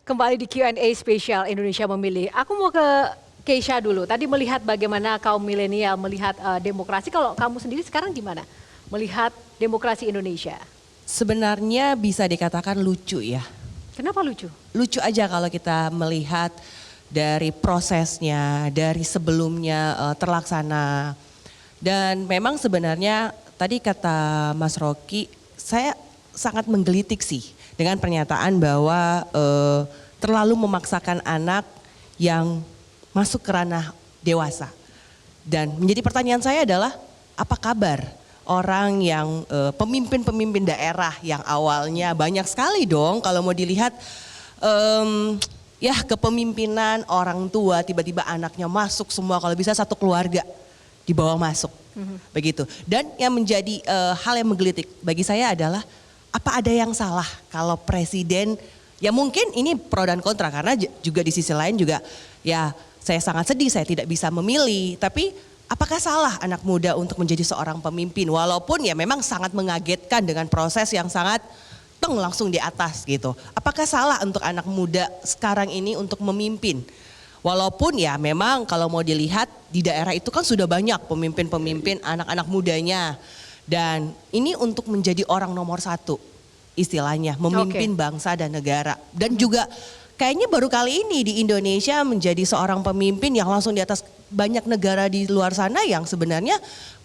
Kembali di Q&A spesial Indonesia Memilih. Aku mau ke Keisha dulu. Tadi melihat bagaimana kaum milenial melihat demokrasi. Kalau kamu sendiri sekarang gimana melihat demokrasi Indonesia? Sebenarnya bisa dikatakan lucu ya. Kenapa lucu? Lucu aja kalau kita melihat dari prosesnya, dari sebelumnya terlaksana. Dan memang sebenarnya tadi kata Mas Rocky, saya sangat menggelitik sih dengan pernyataan bahwa terlalu memaksakan anak yang masuk ke ranah dewasa. Dan menjadi pertanyaan saya adalah apa kabar orang yang pemimpin-pemimpin daerah yang awalnya banyak sekali dong kalau mau dilihat ya kepemimpinan orang tua tiba-tiba anaknya masuk semua, kalau bisa satu keluarga dibawa masuk begitu. Dan yang menjadi hal yang menggelitik bagi saya adalah apa ada yang salah kalau presiden, ya mungkin ini pro dan kontra karena juga di sisi lain juga ya saya sangat sedih saya tidak bisa memilih, tapi apakah salah anak muda untuk menjadi seorang pemimpin walaupun ya memang sangat mengagetkan dengan proses yang sangat langsung di atas gitu. Apakah salah untuk anak muda sekarang ini untuk memimpin? Walaupun ya memang kalau mau dilihat di daerah itu kan sudah banyak pemimpin-pemimpin anak-anak mudanya. Dan ini untuk menjadi orang nomor satu istilahnya, memimpin bangsa dan negara. Dan juga kayaknya baru kali ini di Indonesia menjadi seorang pemimpin yang langsung di atas banyak negara di luar sana yang sebenarnya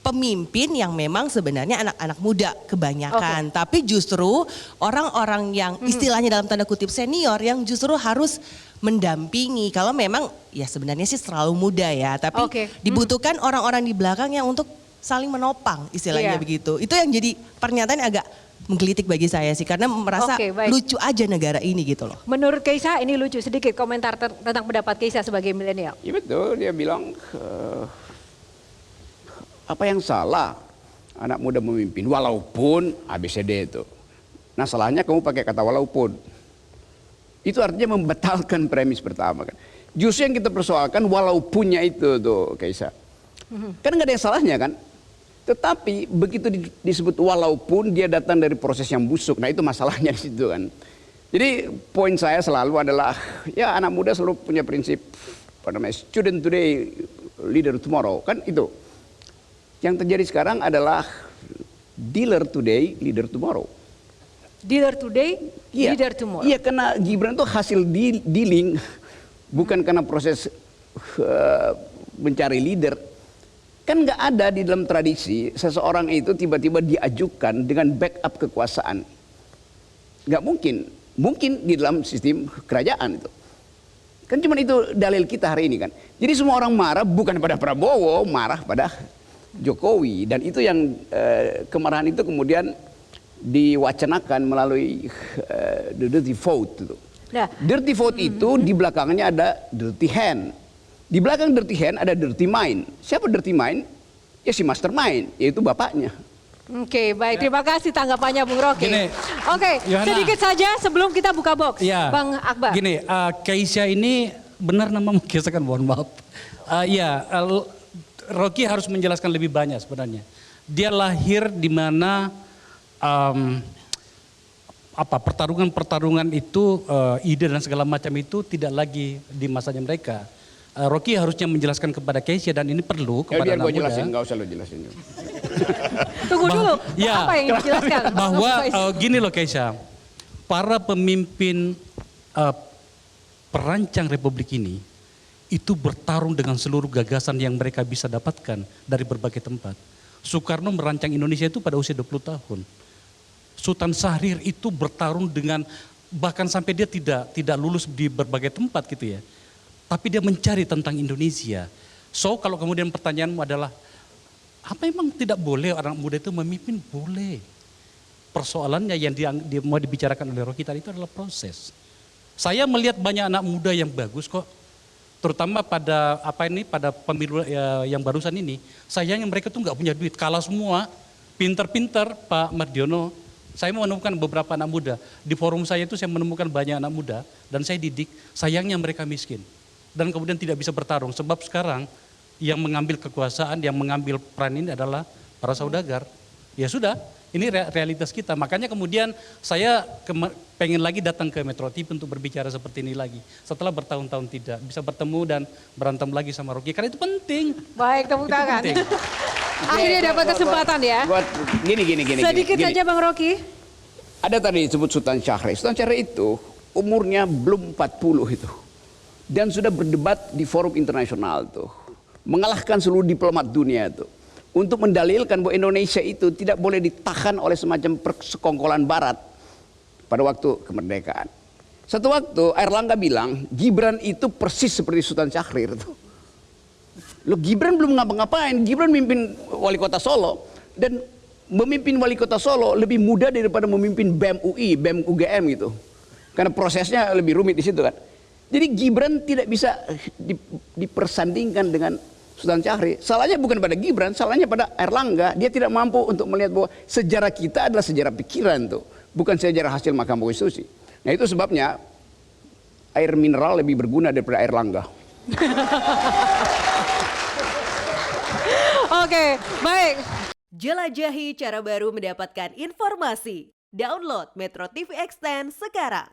pemimpin yang memang sebenarnya anak-anak muda kebanyakan. Tapi justru orang-orang yang istilahnya dalam tanda kutip senior yang justru harus mendampingi. Kalau memang ya sebenarnya sih terlalu muda ya, tapi dibutuhkan orang-orang di belakang yang untuk saling menopang istilahnya begitu. Itu yang jadi pernyataan yang agak menggelitik bagi saya sih karena merasa lucu aja negara ini gitu loh. Menurut Keisha ini lucu, sedikit komentar tentang pendapat Keisha sebagai milenial. Iya betul, dia bilang apa yang salah anak muda memimpin walaupun ABCD itu. Nah salahnya kamu pakai kata walaupun. Itu artinya membatalkan premis pertama kan. Justru yang kita persoalkan walaupunnya itu tuh Keisha. Kan nggak ada yang salahnya kan. Tetapi begitu disebut walaupun dia datang dari proses yang busuk, nah itu masalahnya di situ kan. Jadi poin saya selalu adalah ya anak muda selalu punya prinsip apa namanya student today, leader tomorrow kan itu. Yang terjadi sekarang adalah dealer today, leader tomorrow. Dealer today, leader tomorrow. Iya karena Gibran itu hasil dealing bukan karena proses mencari leader. Kan nggak ada di dalam tradisi seseorang itu tiba-tiba diajukan dengan backup kekuasaan. Nggak mungkin. Mungkin di dalam sistem kerajaan itu. Kan cuma itu dalil kita hari ini kan. Jadi semua orang marah bukan pada Prabowo, marah pada Jokowi. Dan itu yang kemarahan itu kemudian diwacanakan melalui the dirty vote. Itu. Nah, dirty vote itu di belakangnya ada dirty hand. Di belakang dirty hand ada dirty mind. Siapa dirty mind? Ya si mastermind, yaitu bapaknya. Oke, baik. Terima kasih tanggapannya Bung Rocky. Oke, sedikit saja sebelum kita buka box. Ya, Bang Akbar. Gini, Keisha ini benar nama Keisha kan, mohon maaf. Rocky harus menjelaskan lebih banyak sebenarnya. Dia lahir di mana pertarungan itu, ide dan segala macam itu tidak lagi di masanya mereka. Rocky harusnya menjelaskan kepada Keisha dan ini perlu kepada anak muda. Jelasin, nggak usah lo jelasin. Tunggu dulu, apa yang dijelaskan? Bahwa gini loh Keisha, para pemimpin perancang republik ini itu bertarung dengan seluruh gagasan yang mereka bisa dapatkan dari berbagai tempat. Soekarno merancang Indonesia itu pada usia 20 tahun. Sultan Syahrir itu bertarung dengan bahkan sampai dia tidak lulus di berbagai tempat gitu ya. Tapi dia mencari tentang Indonesia. So kalau kemudian pertanyaanmu adalah, apa emang tidak boleh orang muda itu memimpin? Boleh. Persoalannya yang mau dibicarakan oleh Rocky tadi itu adalah proses. Saya melihat banyak anak muda yang bagus kok. Terutama pada pada pemilu yang barusan ini. Sayangnya mereka tuh nggak punya duit, kalah semua. Pinter-pinter Pak Mardiono. Saya menemukan beberapa anak muda. Di forum saya itu saya menemukan banyak anak muda dan saya didik. Sayangnya mereka miskin. Dan kemudian tidak bisa bertarung. Sebab sekarang yang mengambil kekuasaan, yang mengambil peran ini adalah para saudagar. Ya sudah, ini realitas kita. Makanya kemudian saya pengen lagi datang ke Metro TV untuk berbicara seperti ini lagi. Setelah bertahun-tahun tidak bisa bertemu dan berantem lagi sama Rocky. Karena itu penting. Baik, tepuk Itu tangan. penting. Akhirnya dapat kesempatan ya. Buat gini. Sedikit gini. saja Bang Rocky. Ada tadi disebut Sultan Syahrir. Sultan Syahrir itu umurnya belum 40 itu. Dan sudah berdebat di forum internasional tuh. Mengalahkan seluruh diplomat dunia tuh. Untuk mendalilkan bahwa Indonesia itu tidak boleh ditahan oleh semacam persekongkolan barat pada waktu kemerdekaan. Satu waktu Airlangga bilang Gibran itu persis seperti Sultan Syahrir tuh. Loh, Gibran belum ngapa-ngapain, Gibran memimpin wali kota Solo dan memimpin wali kota Solo lebih mudah daripada memimpin BEM UI, BEM UGM gitu. Karena prosesnya lebih rumit di situ kan. Jadi Gibran tidak bisa dipersandingkan dengan Sultan Syahrir. Salahnya bukan pada Gibran, salahnya pada Airlangga. Dia tidak mampu untuk melihat bahwa sejarah kita adalah sejarah pikiran tuh, bukan sejarah hasil Mahkamah Konstitusi. Nah itu sebabnya air mineral lebih berguna daripada Airlangga. Oke, baik. Jelajahi cara baru mendapatkan informasi. Download Metro TV Extend sekarang.